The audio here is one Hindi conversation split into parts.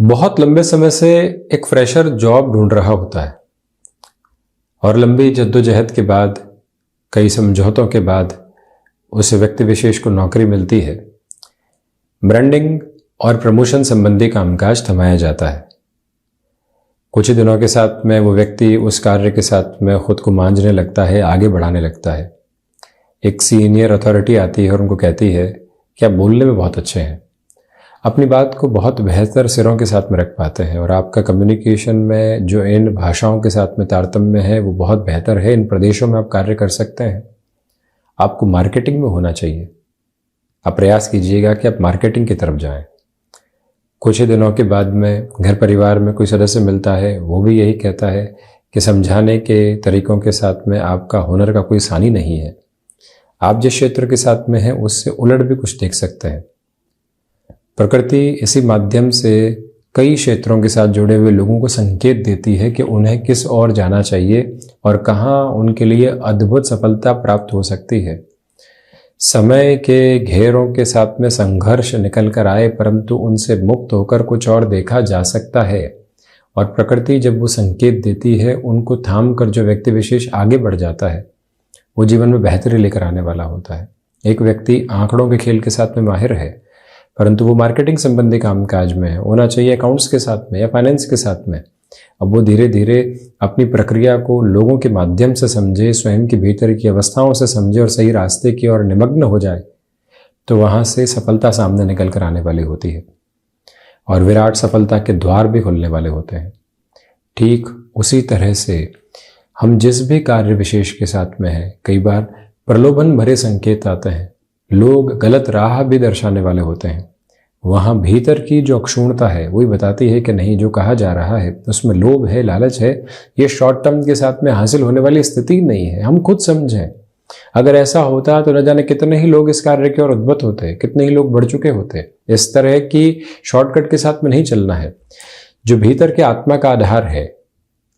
बहुत लंबे समय से एक फ्रेशर जॉब ढूंढ रहा होता है और लंबी जद्दोजहद के बाद, कई समझौतों के बाद उस व्यक्ति विशेष को नौकरी मिलती है। ब्रांडिंग और प्रमोशन संबंधी कामकाज थमाया जाता है। कुछ ही दिनों के साथ में वो व्यक्ति उस कार्य के साथ में खुद को मांझने लगता है, आगे बढ़ाने लगता है। एक सीनियर अथॉरिटी आती है और उनको कहती है कि आप बोलने में बहुत अच्छे हैं, अपनी बात को बहुत बेहतर सिरों के साथ में रख पाते हैं और आपका कम्युनिकेशन में जो इन भाषाओं के साथ में तारतम्य है वो बहुत बेहतर है, इन प्रदेशों में आप कार्य कर सकते हैं, आपको मार्केटिंग में होना चाहिए। आप प्रयास कीजिएगा कि आप मार्केटिंग की तरफ जाएं। कुछ ही दिनों के बाद में घर परिवार में कोई सदस्य मिलता है, वो भी यही कहता है कि समझाने के तरीकों के साथ में आपका हुनर का कोई सानी नहीं है, आप जिस क्षेत्र के साथ में हैं उससे उलट भी कुछ देख सकते हैं। प्रकृति इसी माध्यम से कई क्षेत्रों के साथ जुड़े हुए लोगों को संकेत देती है कि उन्हें किस ओर जाना चाहिए और कहाँ उनके लिए अद्भुत सफलता प्राप्त हो सकती है। समय के घेरों के साथ में संघर्ष निकल कर आए, परंतु उनसे मुक्त होकर कुछ और देखा जा सकता है। और प्रकृति जब वो संकेत देती है, उनको थाम कर जो व्यक्ति विशेष आगे बढ़ जाता है वो जीवन में बेहतरी लेकर आने वाला होता है। एक व्यक्ति आंकड़ों के खेल के साथ में माहिर है, परंतु वो मार्केटिंग संबंधी कामकाज में होना चाहिए, अकाउंट्स के साथ में या फाइनेंस के साथ में। अब वो धीरे धीरे अपनी प्रक्रिया को लोगों के माध्यम से समझे, स्वयं के भीतर की अवस्थाओं से समझे और सही रास्ते की ओर निमग्न हो जाए तो वहाँ से सफलता सामने निकल कर आने वाली होती है और विराट सफलता के द्वार भी खुलने वाले होते हैं। ठीक उसी तरह से हम जिस भी कार्य विशेष के साथ में हैं, कई बार प्रलोभन भरे संकेत आते हैं, लोग गलत राह भी दर्शाने वाले होते हैं। वहाँ भीतर की जो अक्षुण्णता है वही बताती है कि नहीं, जो कहा जा रहा है उसमें लोभ है, लालच है, ये शॉर्ट टर्म के साथ में हासिल होने वाली स्थिति नहीं है। हम खुद समझें, अगर ऐसा होता तो न जाने कितने ही लोग इस कार्य की ओर उद्बुद्ध होते, कितने ही लोग बढ़ चुके होते। इस तरह की शॉर्टकट के साथ में नहीं चलना है। जो भीतर के आत्मा का आधार है,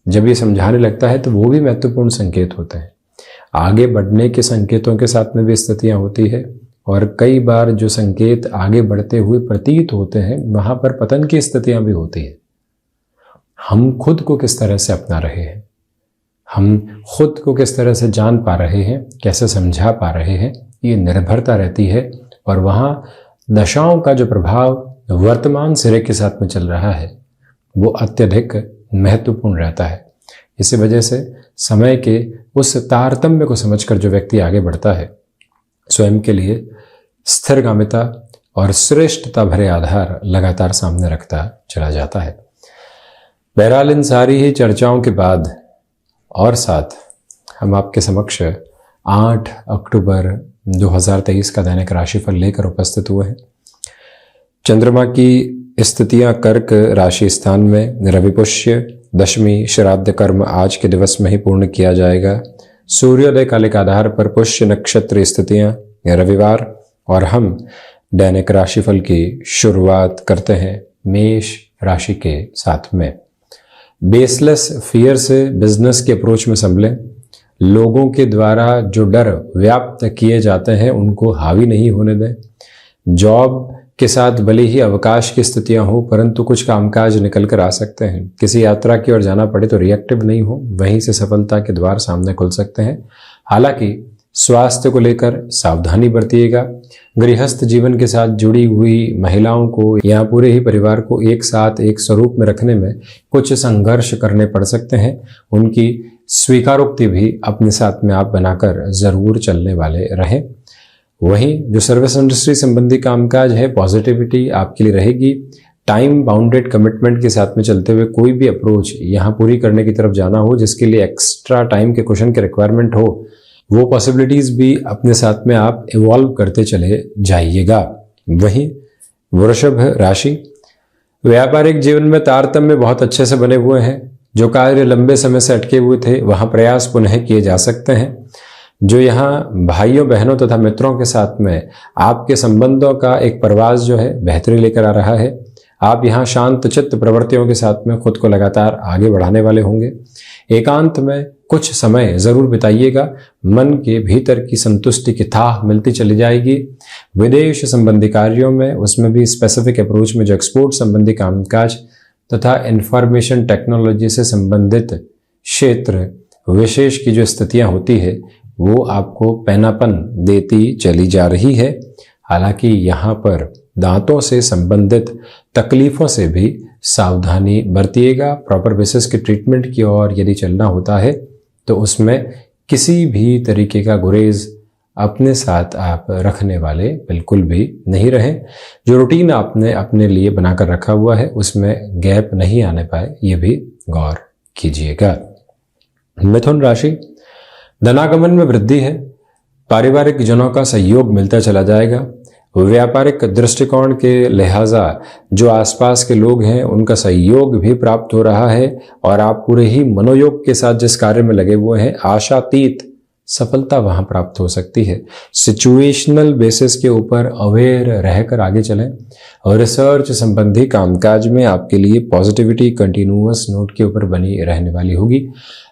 जब ये समझाने लगता है तो वो भी महत्वपूर्ण संकेत होते हैं। आगे बढ़ने के संकेतों के साथ में भी स्थितियां होती है और कई बार जो संकेत आगे बढ़ते हुए प्रतीत होते हैं वहां पर पतन की स्थितियां भी होती है। हम खुद को किस तरह से अपना रहे हैं, हम खुद को किस तरह से जान पा रहे हैं, कैसे समझा पा रहे हैं, ये निर्भरता रहती है। और वहाँ दशाओं का जो प्रभाव वर्तमान सिरे के साथ में चल रहा है वो अत्यधिक महत्वपूर्ण रहता है। इसी वजह से समय के उस तारतम्य को समझकर जो व्यक्ति आगे बढ़ता है, स्वयं के लिए स्थिरगामिता और श्रेष्ठता भरे आधार लगातार सामने रखता चला जाता है। बहरहाल इन सारी ही चर्चाओं के बाद और साथ हम आपके समक्ष 8 अक्टूबर 2023 का दैनिक राशिफल लेकर उपस्थित हुए हैं। चंद्रमा की स्थितियां कर्क राशि स्थान में, रवि पुष्य दशमी श्राद्ध कर्म आज के दिवस में ही पूर्ण किया जाएगा। सूर्योदय काले के आधार पर पुष्य नक्षत्र स्थितियां रविवार, और हम दैनिक राशिफल की शुरुआत करते हैं मेष राशि के साथ में। बेसलेस फियर से बिजनेस के अप्रोच में संभलें। लोगों के द्वारा जो डर व्याप्त किए जाते हैं उनको हावी नहीं होने दें। जॉब के साथ भले ही अवकाश की स्थितियां हो, परंतु कुछ कामकाज निकल कर आ सकते हैं। किसी यात्रा की ओर जाना पड़े तो रिएक्टिव नहीं हो, वहीं से सफलता के द्वार सामने खुल सकते हैं। हालांकि स्वास्थ्य को लेकर सावधानी बरतिएगा। गृहस्थ जीवन के साथ जुड़ी हुई महिलाओं को या पूरे ही परिवार को एक साथ एक स्वरूप में रखने में कुछ संघर्ष करने पड़ सकते हैं। उनकी स्वीकारोक्ति भी अपने साथ में आप बनाकर जरूर चलने वाले रहें। वहीं जो सर्विस इंडस्ट्री संबंधी कामकाज है, पॉजिटिविटी आपके लिए रहेगी। टाइम बाउंडेड कमिटमेंट के साथ में चलते हुए कोई भी अप्रोच यहाँ पूरी करने की तरफ जाना हो जिसके लिए एक्स्ट्रा टाइम के क्वेश्चन की रिक्वायरमेंट हो, वो पॉसिबिलिटीज भी अपने साथ में आप इवॉल्व करते चले जाइएगा। वहीं वृषभ राशि, व्यापारिक जीवन में तारतम्य बहुत अच्छे से बने हुए हैं। जो कार्य लंबे समय से अटके हुए थे वहां प्रयास पुनः किए जा सकते हैं। जो यहाँ भाइयों बहनों तथा मित्रों के साथ में आपके संबंधों का एक प्रवास जो है बेहतरी लेकर आ रहा है। आप यहाँ शांत चित्त प्रवृत्तियों के साथ में खुद को लगातार आगे बढ़ाने वाले होंगे। एकांत में कुछ समय ज़रूर बिताइएगा। मन के भीतर की संतुष्टि की थाह मिलती चली जाएगी। विदेश संबंधी कार्यों में, उसमें भी स्पेसिफिक अप्रोच में जो एक्सपोर्ट संबंधी कामकाज तथा इंफॉर्मेशन टेक्नोलॉजी से संबंधित क्षेत्र विशेष की जो स्थितियां होती है वो आपको पैनापन देती चली जा रही है। हालांकि यहाँ पर दांतों से संबंधित तकलीफों से भी सावधानी बरतिएगा। प्रॉपर बेसिस की ट्रीटमेंट की ओर यदि चलना होता है तो उसमें किसी भी तरीके का गुरेज अपने साथ आप रखने वाले बिल्कुल भी नहीं रहें। जो रूटीन आपने अपने लिए बनाकर रखा हुआ है उसमें गैप नहीं आने पाए, ये भी गौर कीजिएगा। मिथुन राशि, धनागमन में वृद्धि है। पारिवारिक जनों का सहयोग मिलता चला जाएगा। व्यापारिक दृष्टिकोण के लिहाजा जो आसपास के लोग हैं उनका सहयोग भी प्राप्त हो रहा है और आप पूरे ही मनोयोग के साथ जिस कार्य में लगे हुए हैं आशातीत सफलता वहां प्राप्त हो सकती है। सिचुएशनल बेसिस के ऊपर अवेयर रहकर आगे चलें और रिसर्च संबंधी कामकाज में आपके लिए पॉजिटिविटी कंटिन्यूअस नोट के ऊपर बनी रहने वाली होगी।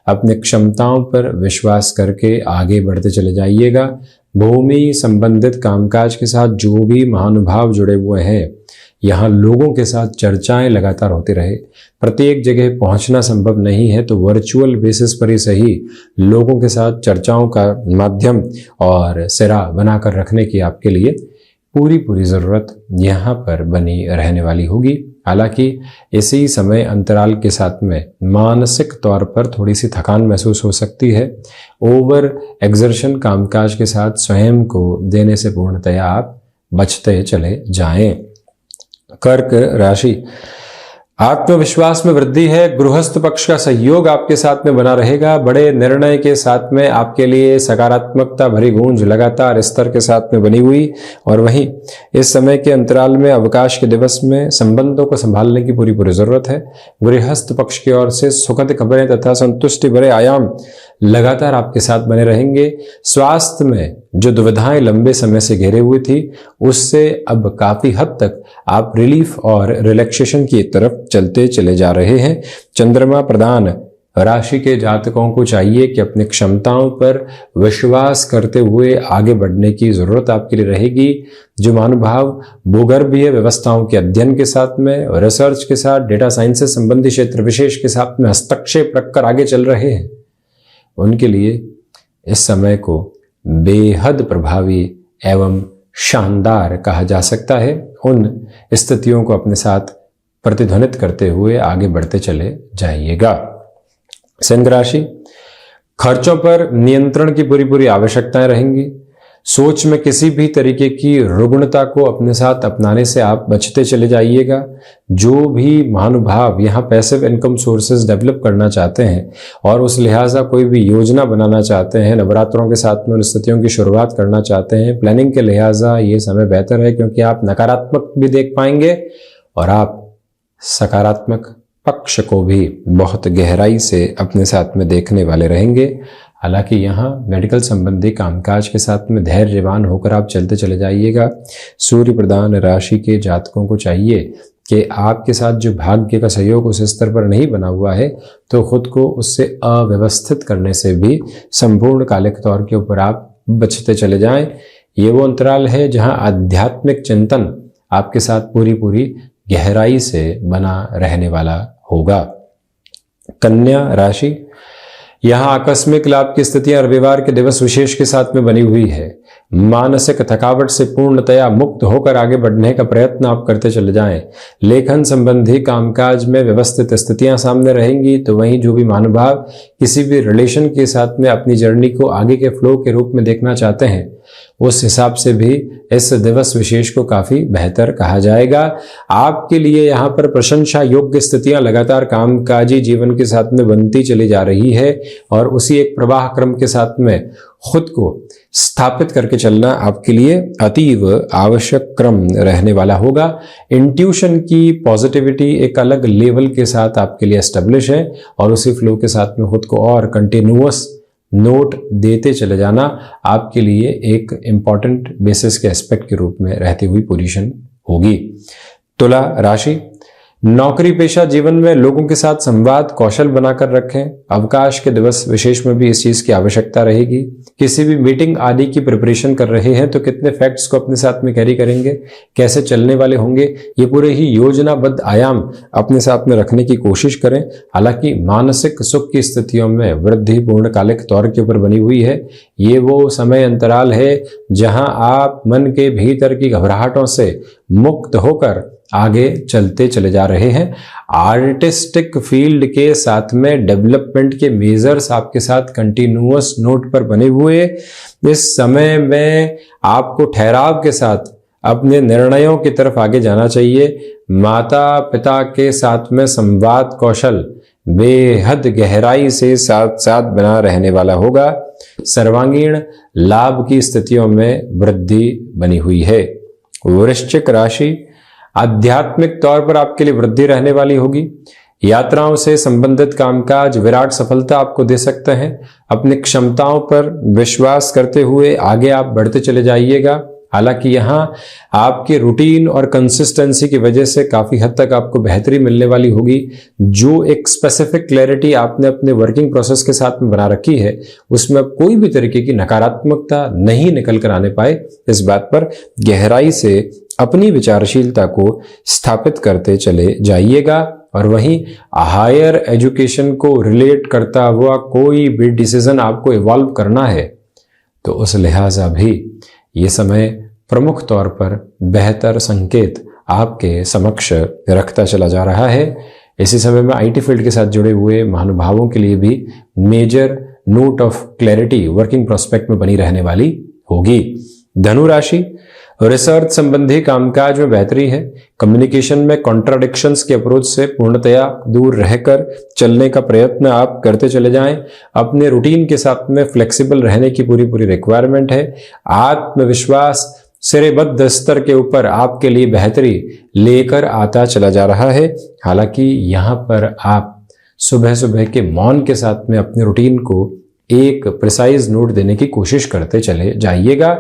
अपने क्षमताओं पर विश्वास करके आगे बढ़ते चले जाइएगा। भूमि संबंधित कामकाज के साथ जो भी महानुभाव जुड़े हुए हैं, यहाँ लोगों के साथ चर्चाएं लगातार होती रहे। प्रत्येक जगह पहुंचना संभव नहीं है तो वर्चुअल बेसिस पर ही सही लोगों के साथ चर्चाओं का माध्यम और सिरा बनाकर रखने की आपके लिए पूरी ज़रूरत यहाँ पर बनी रहने वाली होगी। हालांकि इसी समय अंतराल के साथ में मानसिक तौर पर थोड़ी सी थकान महसूस हो सकती है। ओवर एक्सर्शन कामकाज के साथ स्वयं को देने से पूर्णतया आप बचते चले जाएं। कर्क राशि, आत्मविश्वास में वृद्धि है। गृहस्थ पक्ष का सहयोग आपके साथ में बना रहेगा। बड़े निर्णय के साथ में आपके लिए सकारात्मकता भरी गूंज लगातार स्तर के साथ में बनी हुई। और वहीं इस समय के अंतराल में अवकाश के दिवस में संबंधों को संभालने की पूरी जरूरत है। गृहस्थ पक्ष की ओर से सुखद खबरें तथा संतुष्टि भरे आयाम लगातार आपके साथ बने रहेंगे। स्वास्थ्य में जो दुविधाएं लंबे समय से घेरे हुई थी उससे अब काफी हद तक आप रिलीफ और रिलैक्सेशन की तरफ चलते चले जा रहे हैं। चंद्रमा प्रधान राशि के जातकों को चाहिए कि अपनी क्षमताओं पर विश्वास करते हुए आगे बढ़ने की जरूरत आपके लिए रहेगी। जो महानुभाव भूगर्भीय व्यवस्थाओं के अध्ययन के साथ में और रिसर्च के साथ डेटा साइंस से संबंधित क्षेत्र विशेष के साथ में हस्तक्षेप रखकर आगे चल रहे हैं उनके लिए इस समय को बेहद प्रभावी एवं शानदार कहा जा सकता है। उन स्थितियों को अपने साथ प्रतिध्वनित करते हुए आगे बढ़ते चले जाइएगा। सिंह राशि, खर्चों पर नियंत्रण की पूरी आवश्यकताएं रहेंगी। सोच में किसी भी तरीके की रुग्णता को अपने साथ अपनाने से आप बचते चले जाइएगा। जो भी महानुभाव यहाँ पैसिव इनकम सोर्सेज डेवलप करना चाहते हैं और उस लिहाजा कोई भी योजना बनाना चाहते हैं, नवरात्रों के साथ में उन स्थितियों की शुरुआत करना चाहते हैं, प्लानिंग के लिहाजा ये समय बेहतर है क्योंकि आप नकारात्मक भी देख पाएंगे और आप सकारात्मक पक्ष को भी बहुत गहराई से अपने साथ में देखने वाले रहेंगे। हालांकि यहाँ मेडिकल संबंधी कामकाज के साथ में धैर्यवान होकर आप चलते चले जाइएगा। सूर्य प्रधान राशि के जातकों को चाहिए कि आपके साथ जो भाग्य का सहयोग उस स्तर पर नहीं बना हुआ है तो खुद को उससे अव्यवस्थित करने से भी संपूर्ण कालिक तौर के ऊपर आप बचते चले जाएं। ये वो अंतराल है जहाँ आध्यात्मिक चिंतन आपके साथ पूरी गहराई से बना रहने वाला होगा। कन्या राशि, यहाँ आकस्मिक लाभ की स्थितियां रविवार के दिवस विशेष के साथ में बनी हुई है। मानसिक थकावट से पूर्णतया मुक्त होकर आगे बढ़ने का प्रयत्न आप करते चले जाएं। लेखन संबंधी कामकाज में व्यवस्थित स्थितियां सामने रहेंगी तो वहीं जो भी महानुभाव किसी भी रिलेशन के साथ में अपनी जर्नी को आगे के फ्लो के रूप में देखना चाहते हैं उस हिसाब से भी इस दिवस विशेष को काफी बेहतर कहा जाएगा। आपके लिए यहाँ पर प्रशंसा योग्य स्थितियां लगातार कामकाजी जीवन के साथ में बनती चली जा रही है और उसी एक प्रवाह क्रम के साथ में खुद को स्थापित करके चलना आपके लिए अतीव आवश्यक क्रम रहने वाला होगा। इंट्यूशन की पॉजिटिविटी एक अलग लेवल के साथ आपके लिए एस्टेब्लिश है और उसी फ्लो के साथ में खुद को और कंटिन्यूअस नोट देते चले जाना आपके लिए एक इंपॉर्टेंट बेसिस के एस्पेक्ट के रूप में रहती हुई पोजीशन होगी। तुला राशि, नौकरी पेशा जीवन में लोगों के साथ संवाद कौशल बनाकर रखें। अवकाश के दिवस विशेष में भी इस चीज की आवश्यकता रहेगी। किसी भी मीटिंग आदि की प्रिपरेशन कर रहे हैं तो कितने फैक्ट्स को अपने साथ में कैरी करेंगे, कैसे चलने वाले होंगे, ये पूरे ही योजनाबद्ध आयाम अपने साथ में रखने की कोशिश करें। हालांकि मानसिक सुख की स्थितियों में वृद्धि पूर्णकालिक तौर के ऊपर बनी हुई है। ये वो समय अंतराल है जहां आप मन के भीतर की घबराहटों से मुक्त होकर आगे चलते चले जा रहे हैं। आर्टिस्टिक फील्ड के साथ में डेवलपमेंट के मेजर्स आपके साथ कंटिन्यूअस नोट पर बने हुए। इस समय में आपको ठहराव के साथ अपने निर्णयों की तरफ आगे जाना चाहिए। माता पिता के साथ में संवाद कौशल बेहद गहराई से साथ साथ बना रहने वाला होगा। सर्वांगीण लाभ की स्थितियों में वृद्धि बनी हुई है। वृश्चिक राशि, आध्यात्मिक तौर पर आपके लिए वृद्धि रहने वाली होगी। यात्राओं से संबंधित कामकाज विराट सफलता आपको दे सकते हैं। अपनी क्षमताओं पर विश्वास करते हुए आगे आप बढ़ते चले जाइएगा। हालांकि यहाँ आपके रूटीन और कंसिस्टेंसी की वजह से काफी हद तक आपको बेहतरी मिलने वाली होगी। जो एक स्पेसिफिक क्लैरिटी आपने अपने वर्किंग प्रोसेस के साथ में बना रखी है उसमें कोई भी तरीके की नकारात्मकता नहीं निकल कर आने पाए, इस बात पर गहराई से अपनी विचारशीलता को स्थापित करते चले जाइएगा। और वहीं हायर एजुकेशन को रिलेट करता हुआ कोई भी डिसीजन आपको इवॉल्व करना है तो उस लिहाजा भी ये समय प्रमुख तौर पर बेहतर संकेत आपके समक्ष रखता चला जा रहा है। इसी समय में आईटी फील्ड के साथ जुड़े हुए महानुभावों के लिए भी major note of clarity working prospect में बनी रहने वाली होगी। धनु राशि, रिसर्च संबंधी कामकाज में बेहतरी है। कम्युनिकेशन में कॉन्ट्राडिक्शंस के अप्रोच से पूर्णतया दूर रहकर चलने का प्रयत्न आप करते चले जाएं। अपने रूटीन के साथ में फ्लेक्सिबल रहने की पूरी रिक्वायरमेंट है। आत्मविश्वास सिरेबद्ध स्तर के ऊपर आपके लिए बेहतरी लेकर आता चला जा रहा है। हालांकि यहाँ पर आप सुबह सुबह के मौन के साथ में अपने रूटीन को एक प्रिसाइज नोट देने की कोशिश करते चले जाइएगा।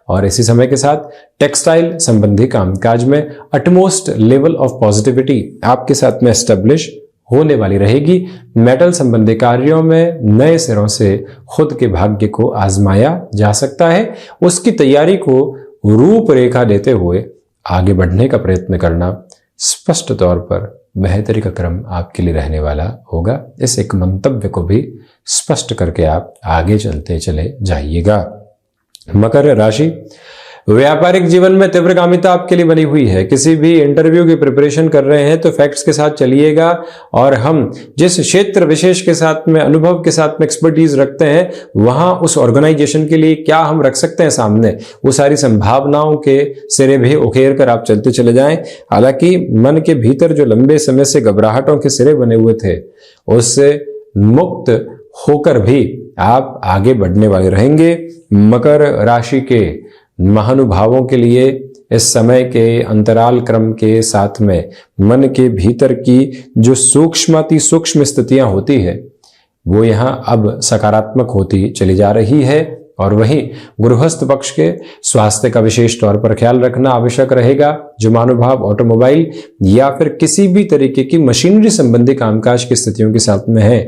और इसी समय के साथ टेक्सटाइल संबंधी कामकाज में अटमोस्ट लेवल ऑफ पॉजिटिविटी आपके साथ में एस्टेब्लिश होने वाली रहेगी। मेटल संबंधी कार्यों में नए सिरों से खुद के भाग्य को आजमाया जा सकता है। उसकी तैयारी को रूपरेखा देते हुए आगे बढ़ने का प्रयत्न करना स्पष्ट तौर पर बेहतरी का क्रम आपके लिए रहने वाला होगा। इस एक मंतव्य को भी स्पष्ट करके आप आगे चलते चले जाइएगा। मकर राशि, व्यापारिक जीवन में तीव्रगामिता आपके लिए बनी हुई है। किसी भी इंटरव्यू की प्रिपरेशन कर रहे हैं तो फैक्ट्स के साथ चलिएगा और हम जिस क्षेत्र विशेष के साथ में अनुभव के साथ में एक्सपर्टीज रखते हैं वहां उस ऑर्गेनाइजेशन के लिए क्या हम रख सकते हैं सामने, वो सारी संभावनाओं के सिरे भी उखेर कर आप चलते चले जाएं। हालांकि मन के भीतर जो लंबे समय से घबराहटों के सिरे बने हुए थे उससे मुक्त होकर भी आप आगे बढ़ने वाले रहेंगे। मकर राशि के महानुभावों के लिए इस समय के अंतराल क्रम के साथ में मन के भीतर की जो सूक्ष्म स्थितियां होती है वो यहाँ अब सकारात्मक होती चली जा रही है। और वहीं गृहस्थ पक्ष के स्वास्थ्य का विशेष तौर पर ख्याल रखना आवश्यक रहेगा। जो महानुभाव ऑटोमोबाइल या फिर किसी भी तरीके की मशीनरी संबंधी कामकाज की स्थितियों के साथ में है,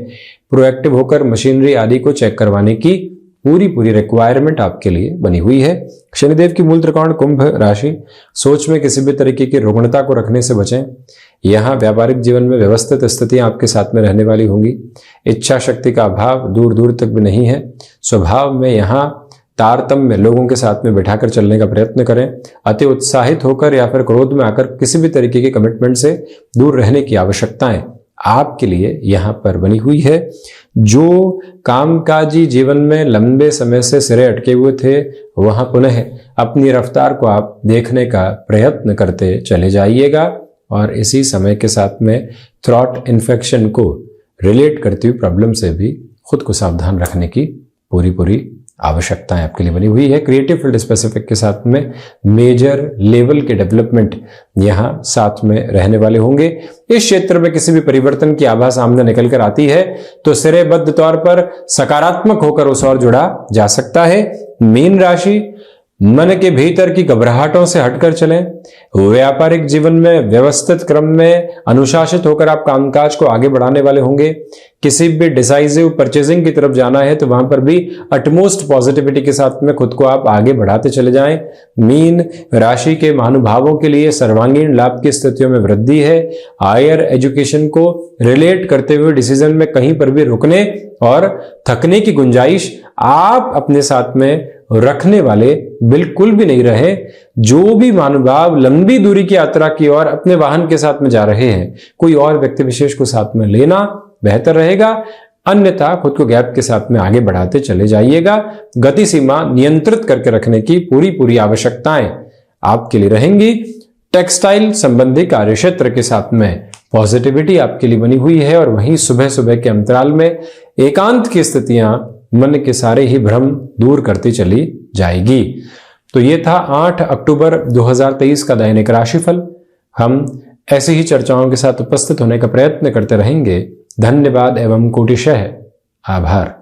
प्रोएक्टिव होकर मशीनरी आदि को चेक करवाने की पूरी रिक्वायरमेंट आपके लिए बनी हुई है। शनिदेव की मूल त्रिकोण कुंभ राशि, सोच में किसी भी तरीके की रुग्णता को रखने से बचें। यहाँ व्यापारिक जीवन में व्यवस्थित स्थितियां आपके साथ में रहने वाली होंगी। इच्छा शक्ति का अभाव दूर तक भी नहीं है। स्वभाव में यहाँ तारतम्य लोगों के साथ में बिठाकर चलने का प्रयत्न करें। अति उत्साहित होकर या फिर क्रोध में आकर किसी भी तरीके के कमिटमेंट से दूर रहने की आवश्यकताएं आपके लिए यहाँ पर बनी हुई है। जो कामकाजी जीवन में लंबे समय से सिरे अटके हुए थे वहां पुनः अपनी रफ्तार को आप देखने का प्रयत्न करते चले जाइएगा। और इसी समय के साथ में थ्रॉट इन्फेक्शन को रिलेट करती हुई प्रॉब्लम से भी खुद को सावधान रखने की पूरी आवश्यकताएं आपके लिए बनी हुई है। क्रिएटिव फील्ड स्पेसिफिक के साथ में मेजर लेवल के डेवलपमेंट यहाँ साथ में रहने वाले होंगे। इस क्षेत्र में किसी भी परिवर्तन की आभा सामने निकल कर आती है तो सिरेबद्ध तौर पर सकारात्मक होकर उस और जुड़ा जा सकता है। मीन राशि, मन के भीतर की घबराहटों से हटकर चलें। व्यापारिक जीवन में व्यवस्थित क्रम में अनुशासित होकर आप कामकाज को आगे बढ़ाने वाले होंगे। किसी भी डिसाइसिव परचेजिंग की तरफ जाना है तो वहां पर भी अटमोस्ट पॉजिटिविटी के साथ में खुद को आप आगे बढ़ाते चले जाएं। मीन राशि के महानुभावों के लिए सर्वांगीण लाभ की स्थितियों में वृद्धि है। हायर एजुकेशन को रिलेट करते हुए डिसीजन में कहीं पर भी रुकने और थकने की गुंजाइश आप अपने साथ में रखने वाले बिल्कुल भी नहीं रहे। जो भी महानुभाव लंबी दूरी की यात्रा की ओर अपने वाहन के साथ में जा रहे हैं, कोई और व्यक्ति विशेष को साथ में लेना बेहतर रहेगा, अन्यथा खुद को गैप के साथ में आगे बढ़ाते चले जाइएगा। गति सीमा नियंत्रित करके रखने की पूरी आवश्यकताएं आपके लिए रहेंगी। टेक्सटाइल संबंधी कार्य क्षेत्र के साथ में पॉजिटिविटी आपके लिए बनी हुई है और वहीं सुबह सुबह के अंतराल में एकांत की स्थितियां मन के सारे ही भ्रम दूर करती चली जाएगी। तो ये था 8 अक्टूबर 2023 का दैनिक राशिफल। हम ऐसी ही चर्चाओं के साथ उपस्थित होने का प्रयत्न करते रहेंगे। धन्यवाद एवं कोटिशः आभार।